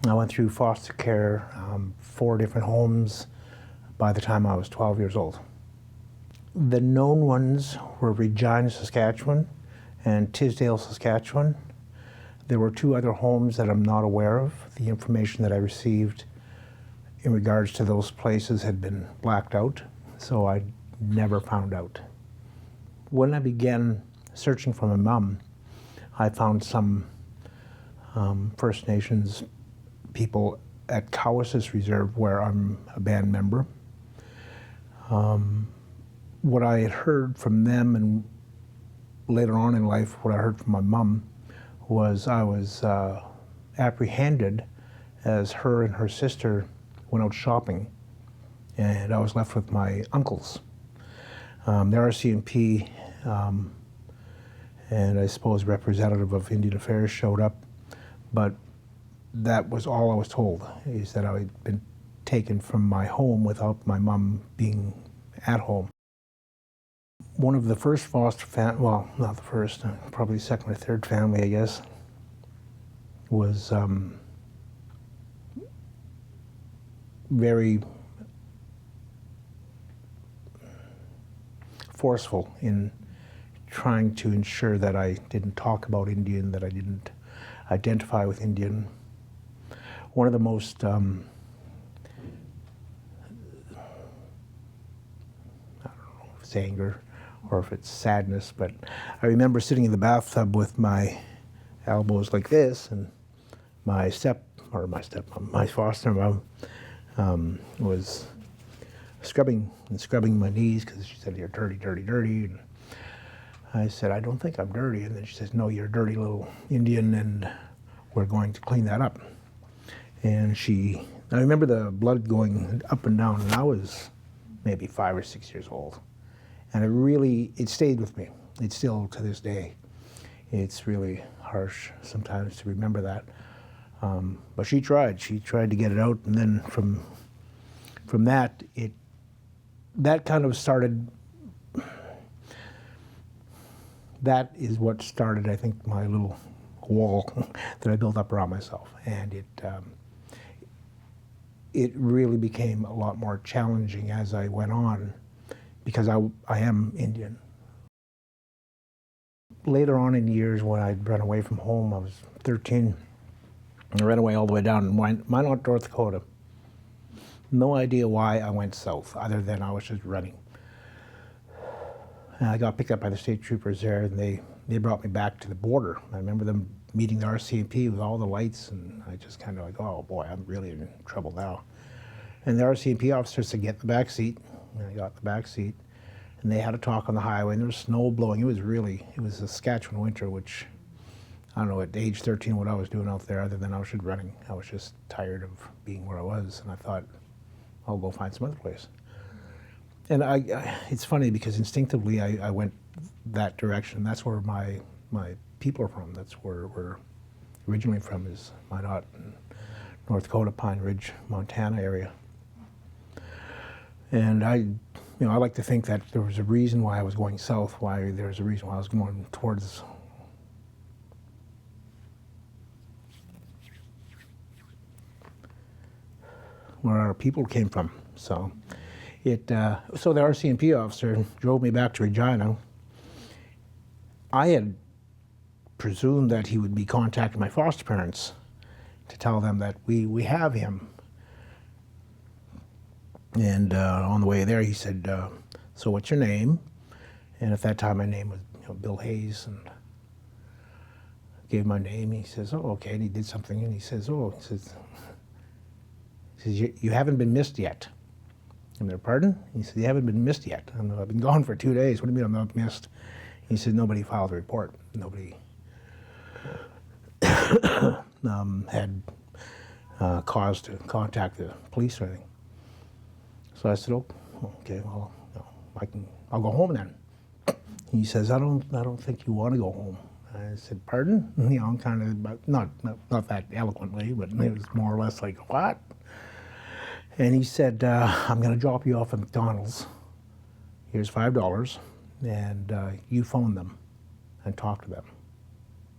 I went through foster care, 4 different homes by the time I was 12 years old. The known ones were Regina, Saskatchewan and Tisdale, Saskatchewan. There were 2 other homes that I'm not aware of. The information that I received in regards to those places had been blacked out, so I never found out. When I began searching for my mom, I found some First Nations people at Cowessess Reserve, where I'm a band member. What I had heard from them, and later on in life what I heard from my mom, was I was apprehended as her and her sister went out shopping, and I was left with my uncles. The RCMP and I suppose representative of Indian Affairs showed up, but that was all I was told, is that I had been taken from my home without my mom being at home. One of the first foster well, not the first, probably second or third family, I guess, was very forceful in trying to ensure that I didn't talk about Indian, that I didn't identify with Indian. One of the most, I don't know if it's anger or if it's sadness, but I remember sitting in the bathtub with my elbows like this, and my foster mom was scrubbing my knees, because she said, "You're dirty, dirty, dirty." And I said, "I don't think I'm dirty." And then she says, "No, you're a dirty little Indian, and we're going to clean that up." And I remember the blood going up and down, and I was maybe 5 or 6 years old. And it stayed with me. It's still, to this day, it's really harsh sometimes to remember that. But she tried to get it out, and then from that, that kind of started, that is what started, I think, my little wall that I built up around myself. And it really became a lot more challenging as I went on, because I am Indian. Later on in years, when I'd run away from home, I was 13, I ran away all the way down in Minot, North Dakota. No idea why I went south, other than I was just running. And I got picked up by the state troopers there, and they brought me back to the border. I remember them meeting the RCMP with all the lights, and I just kind of like, oh boy, I'm really in trouble now. And the RCMP officer said, "Get the back seat." And I got the back seat, and they had a talk on the highway, and there was snow blowing. It was a Saskatchewan winter, which, I don't know, at age 13 what I was doing out there, other than I was just running. I was just tired of being where I was, and I thought, I'll go find some other place. And it's funny, because instinctively I went that direction. That's where my people are from. That's where we're originally from, is Minot, North Dakota, Pine Ridge, Montana area. And I like to think that there was a reason why I was going south, why there was a reason why I was going towards where our people came from. So so the RCMP officer drove me back to Regina. I had presumed that he would be contacting my foster parents to tell them that we have him. And on the way there, he said, "So what's your name?" And at that time, my name was Bill Hayes, and I gave my name. He says, "Oh, okay." And he did something, and he says, "You haven't been missed yet." I'm there, "Pardon?" He said, "You haven't been missed yet." I've been gone for 2 days. "What do you mean I'm not missed?" He said, "Nobody filed a report. Nobody had cause to contact the police or anything." So I said, "Oh, okay, well, I'll go home then." He says, I don't think you want to go home." I said, "Pardon?" I'm kind of, not that eloquently, but it was more or less like, "What?" And he said, "I'm going to drop you off at McDonald's. Here's $5, and you phone them and talk to them."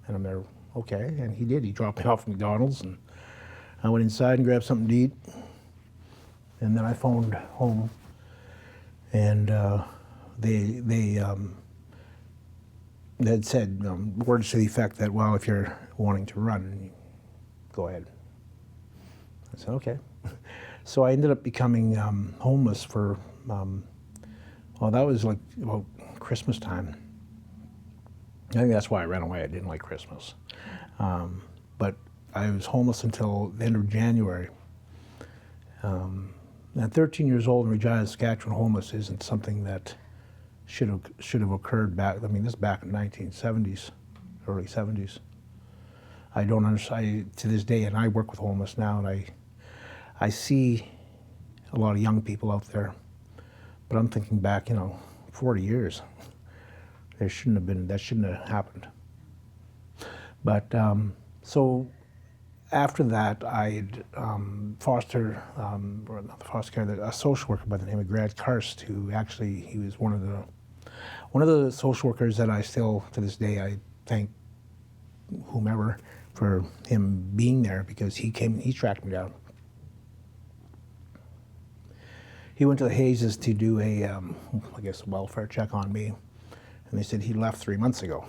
And I'm there, "Okay." And he did. He dropped me off at McDonald's, and I went inside and grabbed something to eat, and then I phoned home, and they had said words to the effect that, well, if you're wanting to run, go ahead. I said, okay. So I ended up becoming homeless for, well, that was like about Christmas time. I think that's why I ran away. I didn't like Christmas. But I was homeless until the end of January. At 13 years old in Regina, Saskatchewan, homeless isn't something that should have occurred back. I mean, this is back in the 1970s, early 70s. I don't understand to this day, and I work with homeless now, and I see a lot of young people out there, but I'm thinking back, 40 years. That shouldn't have happened. But so after that, I'd foster care, a social worker by the name of Grant Karst, who actually, he was one of the social workers that I still, to this day, I thank whomever for him being there, because he tracked me down. He went to the Hayes to do a welfare check on me, and they said he left 3 months ago,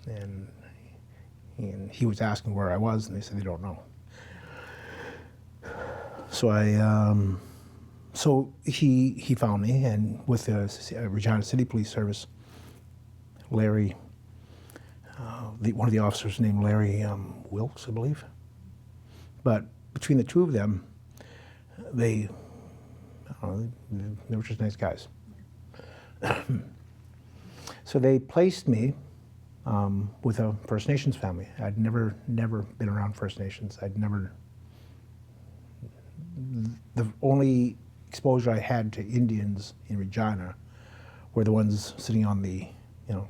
and he was asking where I was, and they said they don't know. So so he found me, and with the Regina City Police Service, Larry, one of the officers named Larry Wilkes, I believe. But between the two of them, they were just nice guys. So they placed me with a First Nations family. I'd never been around First Nations. The only exposure I had to Indians in Regina were the ones sitting on the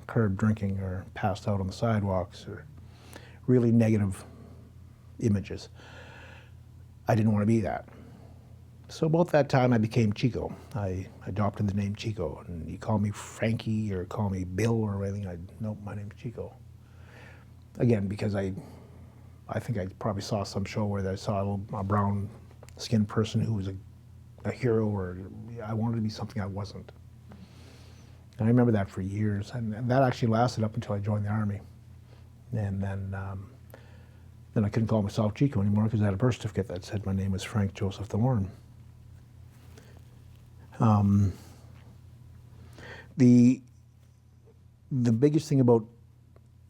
curb drinking or passed out on the sidewalks, or really negative images. I didn't want to be that. So about that time I became Chico. I adopted the name Chico, and you call me Frankie or call me Bill or anything, nope, my name's Chico. Again, because I think I probably saw some show where I saw a brown skinned person who was a hero, or I wanted to be something I wasn't. And I remember that for years, and that actually lasted up until I joined the Army. And then I couldn't call myself Chico anymore because I had a birth certificate that said my name was Frank Joseph Delorme. The biggest thing about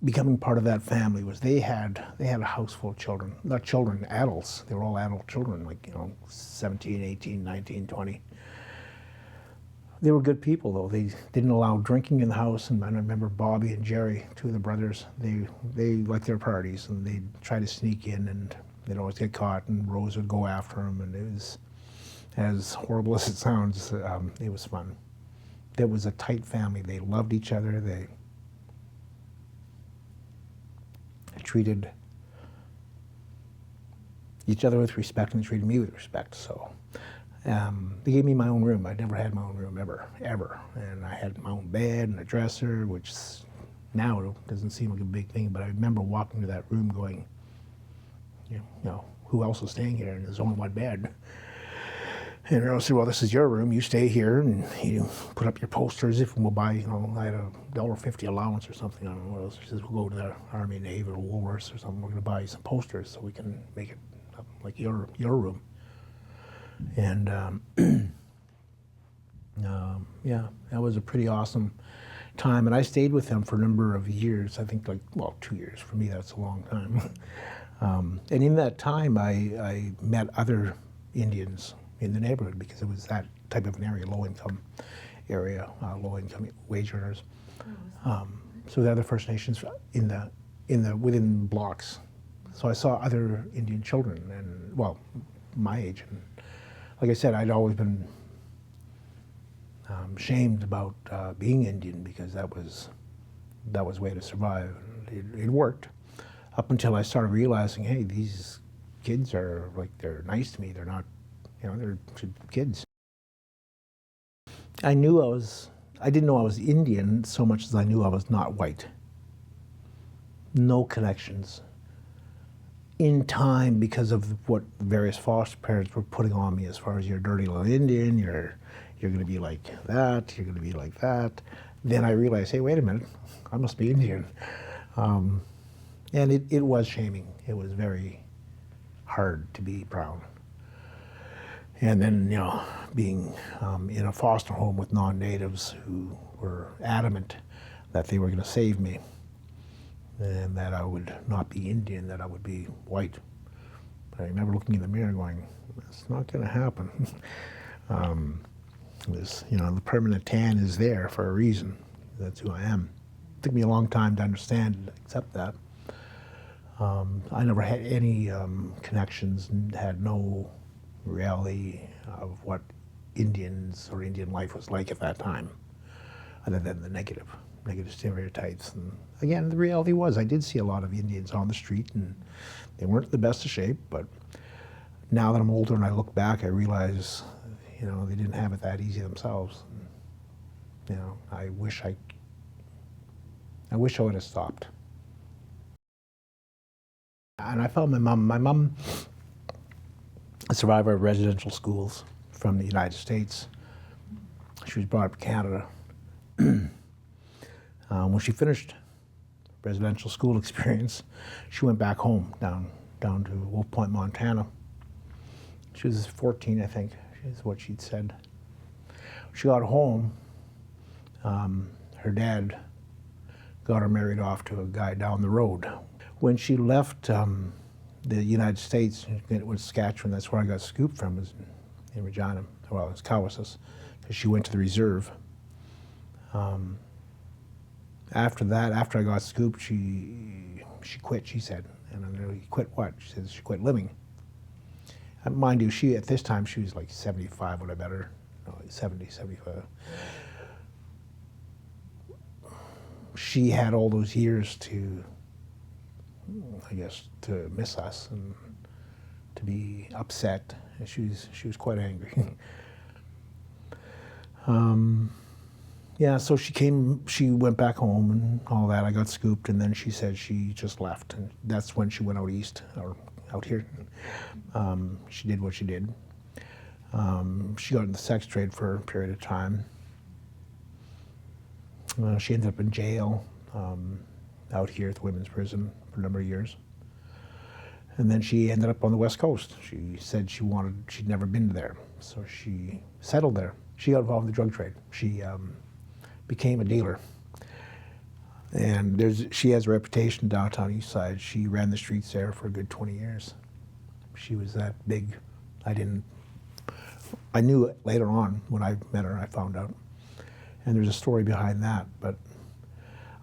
becoming part of that family was they had a house full of children, not children, adults. They were all adult children, like 17, 18, 19, 20. They were good people, though. They didn't allow drinking in the house, and I remember Bobby and Jerry, two of the brothers, they liked their parties, and they'd try to sneak in, and they'd always get caught, and Rose would go after them, and it was, as horrible as it sounds, it was fun. There was a tight family. They loved each other. They treated each other with respect, and they treated me with respect, so. They gave me my own room. I'd never had my own room ever. And I had my own bed and a dresser, which now it doesn't seem like a big thing, but I remember walking to that room going, who else is staying here? And there's only one bed. And I said, well, this is your room. You stay here, and you put up your posters. If we'll buy, I had a $1.50 allowance or something. I don't know what else. She says, we'll go to the Army, Navy, or Woolworths or something. We're going to buy you some posters so we can make it like your room. And yeah, that was a pretty awesome time. And I stayed with them for a number of years. I think 2 years. For me, that's a long time. And in that time, I met other Indians in the neighborhood, because it was that type of an area, low-income area, low-income wage earners. So the other First Nations within blocks. So I saw other Indian children, and my age. And like I said, I'd always been shamed about being Indian, because that was a way to survive. It worked up until I started realizing, hey, these kids are they're nice to me. They're not, they're kids. I didn't know I was Indian so much as I knew I was not white. No connections. in time, because of what various foster parents were putting on me as far as you're a dirty little Indian, you're going to be like that, you're going to be like that, then I realized, hey, wait a minute, I must be Indian. And it was shaming. It was very hard to be brown. And then, being in a foster home with non-natives who were adamant that they were going to save me and that I would not be Indian, that I would be white. But I remember looking in the mirror going, it's not going to happen. The permanent tan is there for a reason. That's who I am. It took me a long time to understand and accept that. I never had any connections and had no reality of what Indians or Indian life was like at that time, other than the negative stereotypes. And again, the reality was I did see a lot of Indians on the street, and they weren't in the best of shape, but now that I'm older and I look back, I realize, they didn't have it that easy themselves. And, I wish I would have stopped. And I found my mom, a survivor of residential schools from the United States. She was brought up in Canada. When she finished residential school experience, she went back home down to Wolf Point, Montana. She was 14, I think, is what she'd said. She got home, her dad got her married off to a guy down the road. When she left the United States, it was Saskatchewan, that's where I got scooped from, was in Regina, well, it was Cowessess, because she went to the reserve. After that, after I got scooped, she quit, she said. And I know, quit what? She said she quit living. And mind you, at this time, she was like 75 when I met her, no, 70, 75. She had all those years to, I guess, to miss us and to be upset. And she was quite angry. Yeah, so she went back home and all that. I got scooped, and then she said she just left. And that's when she went out east, or out here. She did what she did. She got in the sex trade for a period of time. She ended up in jail out here at the women's prison for a number of years. And then she ended up on the West Coast. She said she'd never been there, so she settled there. She got involved in the drug trade. She became a dealer. And she has a reputation downtown East Side. She ran the streets there for a good 20 years. She was that big. I knew it later on when I met her, I found out. And there's a story behind that. But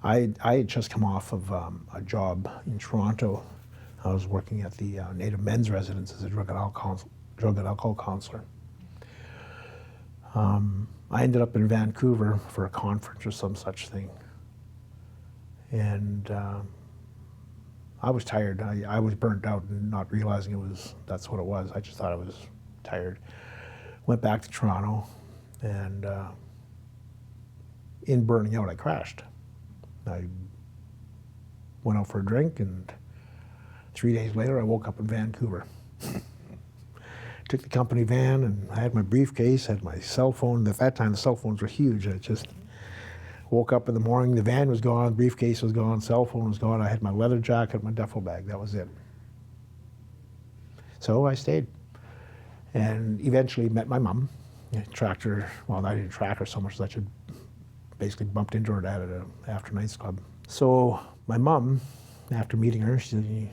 I had just come off of a job in Toronto. I was working at the Native Men's Residence as a drug and alcohol counselor. I ended up in Vancouver for a conference or some such thing. And I was tired. I was burnt out and not realizing that's what it was. I just thought I was tired. Went back to Toronto, and in burning out, I crashed. I went out for a drink, and 3 days later, I woke up in Vancouver. Took the company van, and I had my briefcase, had my cell phone. At that time, the cell phones were huge. I just woke up in the morning, the van was gone, the briefcase was gone, cell phone was gone. I had my leather jacket, my duffel bag, that was it. So I stayed, and eventually met my mom. I tracked her, well, I didn't track her so much as I just basically bumped into her at an after nights club. So my mom, after meeting her, she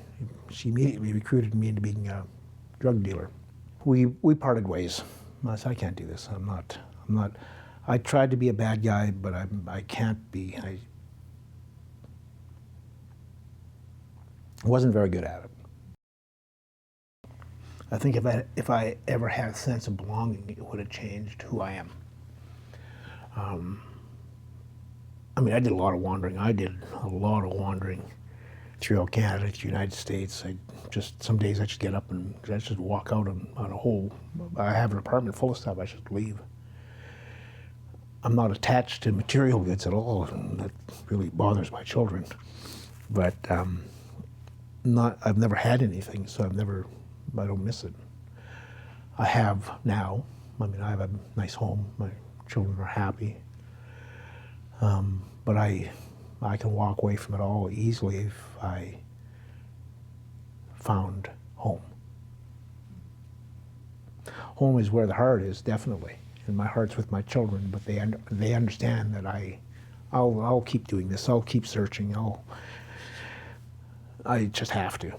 immediately recruited me into being a drug dealer. We parted ways. I said, I can't do this. I'm not. I tried to be a bad guy, but I can't be. I wasn't very good at it. I think if I ever had a sense of belonging, it would have changed who I am. I mean, I did a lot of wandering. Throughout Canada, the United States. Some days I just get up and I just walk out on a whole. I have an apartment full of stuff, I just leave. I'm not attached to material goods at all, and that really bothers my children. But I've never had anything, so I don't miss it. I have now. I mean, I have a nice home. My children are happy. But I can walk away from it all easily if I found home. Home is where the heart is, definitely, and my heart's with my children. But they understand that I'll keep doing this. I'll keep searching. I just have to,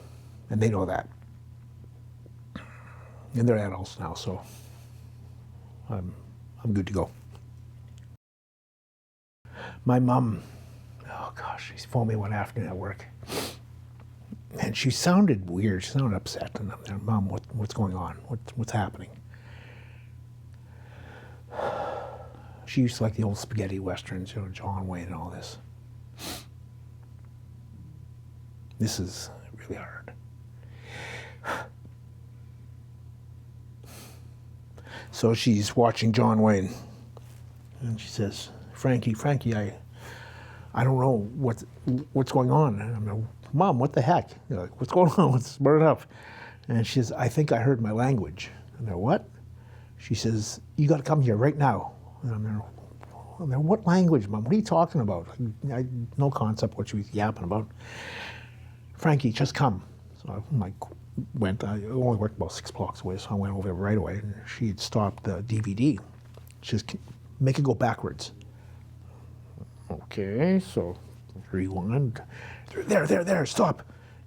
and they know that. And they're adults now, so I'm good to go. My mom, oh gosh, she phoned me one afternoon at work, and she sounded weird. She sounded upset, and I'm there, Mom, what's going on? What's happening? She used to like the old spaghetti westerns, John Wayne and all this. This is really hard. So she's watching John Wayne, and she says, Frankie, I don't know what's going on. And I'm like, Mom, what the heck? Like, what's going on? Let's burn it up. And she says, I think I heard my language. I'm like, what? She says, you got to come here right now. And I'm there, what language, Mom? What are you talking about? I had no concept what she was yapping about. Frankie, just come. So I went. I only worked about 6 blocks away, so I went over right away. And she had stopped the DVD. She says, make it go backwards. Okay, so rewind. There, stop.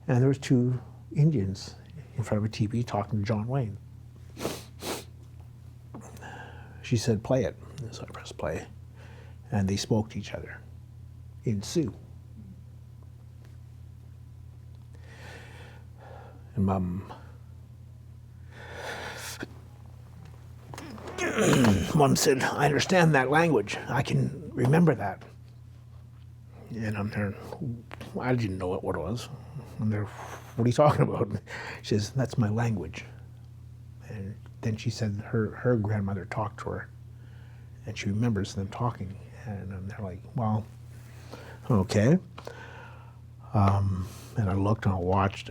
And there was 2 Indians in front of a TV talking to John Wayne. She said, play it. So I pressed play. And they spoke to each other in Sioux. And Mom said, I understand that language. I can remember that. And I'm there, I didn't know what it was. I'm there, what are you talking about? She says, that's my language. And then she said her grandmother talked to her, and she remembers them talking. And I'm there like, well, okay. And I looked and I watched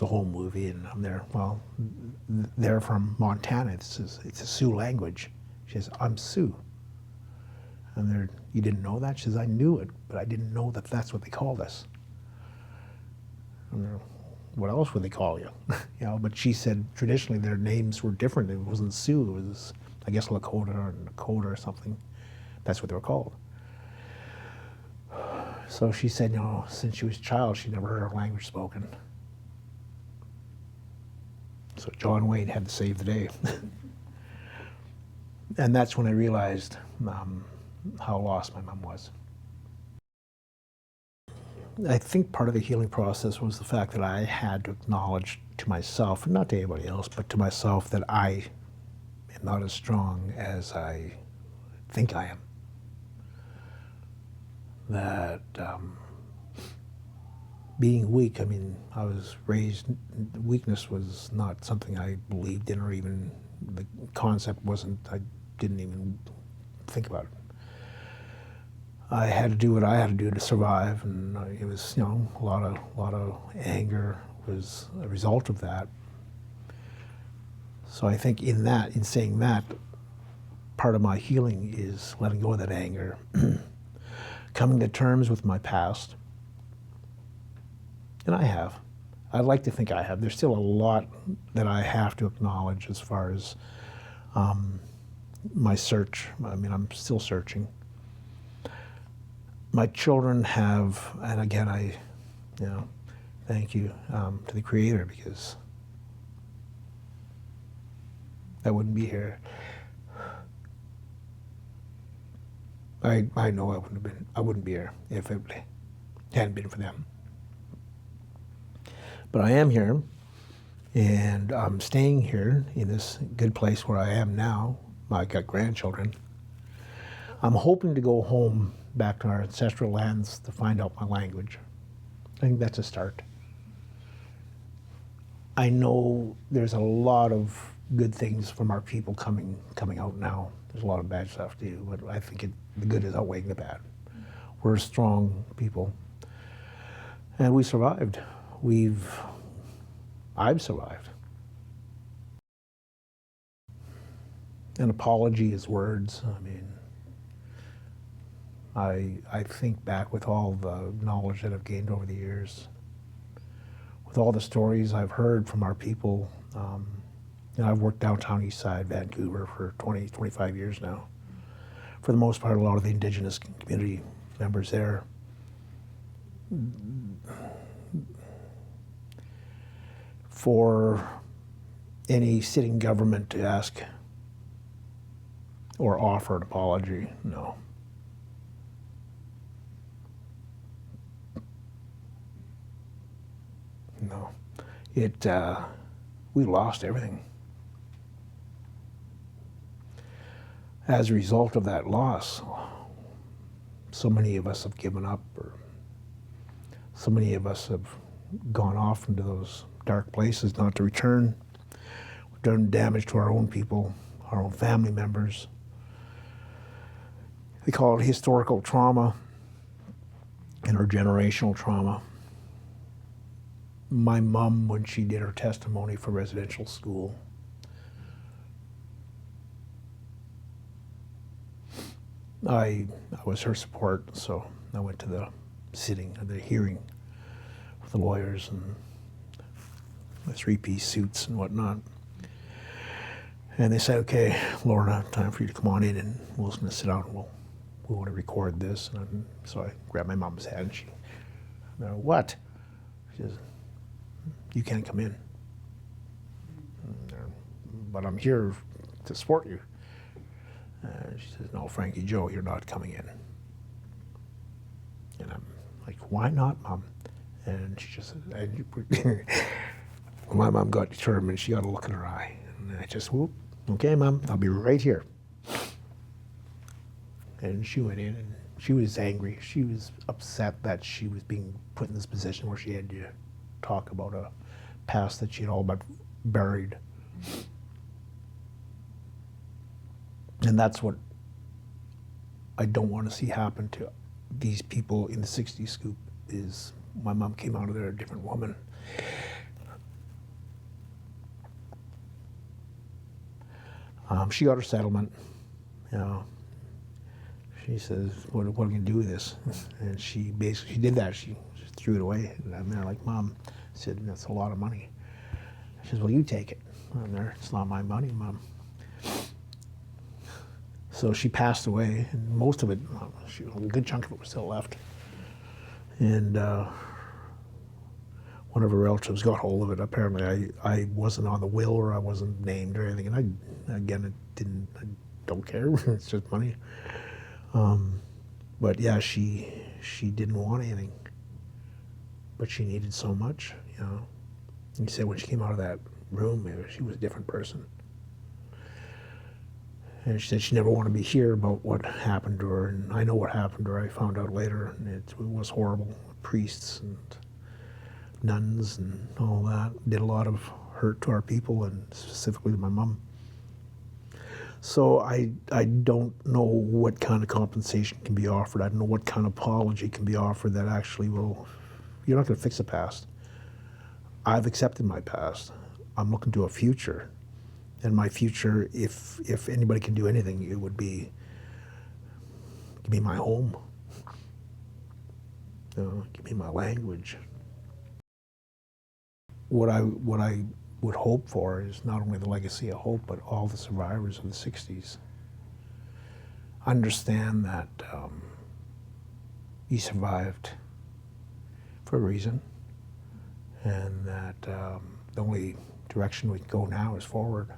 the whole movie, and I'm there, well, they're from Montana. It's a Sioux language. She says, I'm Sioux. And they're, you didn't know that? She says, I knew it, but I didn't know that that's what they called us. And they're, what else would they call you? But she said traditionally their names were different. It wasn't Sioux, it was, I guess, Lakota or Nakota or something. That's what they were called. So she said, since she was a child, she never heard her language spoken. So John Wayne had to save the day. And that's when I realized how lost my mom was. I think part of the healing process was the fact that I had to acknowledge to myself, and not to anybody else, but to myself, that I am not as strong as I think I am. That being weak, I mean, I was raised, weakness was not something I believed in, or even the concept wasn't, I didn't even think about it. I had to do what I had to do to survive, and it was, a lot of anger was a result of that. So I think in saying that, part of my healing is letting go of that anger, coming to terms with my past, and I have. I'd like to think I have. There's still a lot that I have to acknowledge as far as my search. I mean, I'm still searching. My children have, and again, thank you to the Creator, because I wouldn't be here. I know I wouldn't be here if it hadn't been for them. But I am here, and I'm staying here in this good place where I am now. I got grandchildren. I'm hoping to go home back to our ancestral lands to find out my language. I think that's a start. I know there's a lot of good things from our people coming out now. There's a lot of bad stuff too, but I think the good is outweighing the bad. We're a strong people, and we survived. I've survived. An apology is words. I mean, I think back with all the knowledge that I've gained over the years, with all the stories I've heard from our people. I've worked downtown East Side, Vancouver for 20, 25 years now. For the most part, a lot of the Indigenous community members there. For any sitting government to ask or offer an apology, no. No. We lost everything. As a result of that loss, so many of us have given up, or so many of us have gone off into those dark places not to return. We've done damage to our own people, our own family members. We call it historical trauma and our generational trauma. My mom, when she did her testimony for residential school, I was her support, so I went to the hearing with the lawyers and the three-piece suits and whatnot. And they said, okay, Lorna, time for you to come on in and we're just gonna sit down and we want to record this. And so I grabbed my mom's hand and she, what? She says, you can't come in. But I'm here to support you. She says, no, Frankie Joe, you're not coming in. And I'm like, why not, Mom? And she just said, my mom got determined. She got a look in her eye. And I just, whoop, okay, Mom, I'll be right here. And she went in and she was angry. She was upset that she was being put in this position where she had to talk about a past that she had all but buried. And that's what I don't want to see happen to these people in the 60s scoop, is my mom came out of there a different woman. She got her settlement. You know, she says, what are we going to do with this? And she did that. She just threw it away. And I'm there like, Mom, I said, that's a lot of money. She says, well, you take it. I'm there, it's not my money, Mom. So she passed away, and most of it, a good chunk of it was still left. And one of her relatives got hold of it. Apparently I wasn't on the will, or I wasn't named or anything. And I don't care, it's just money. But yeah, she didn't want anything, but she needed so much, you know. And she said when she came out of that room, she was a different person. And she said she never wanted to be here about what happened to her, and I know what happened to her. I found out later, and it was horrible. Priests and nuns and all that did a lot of hurt to our people, and specifically to my mom. So I don't know what kind of compensation can be offered. I don't know what kind of apology can be offered that actually will, you're not going to fix the past. I've accepted my past. I'm looking to a future. And my future, if anybody can do anything, it would be give me my home, give me my language. What I would hope for is not only the legacy of hope, but all the survivors of the 60s understand that you survived for a reason, and that the only direction we can go now is forward.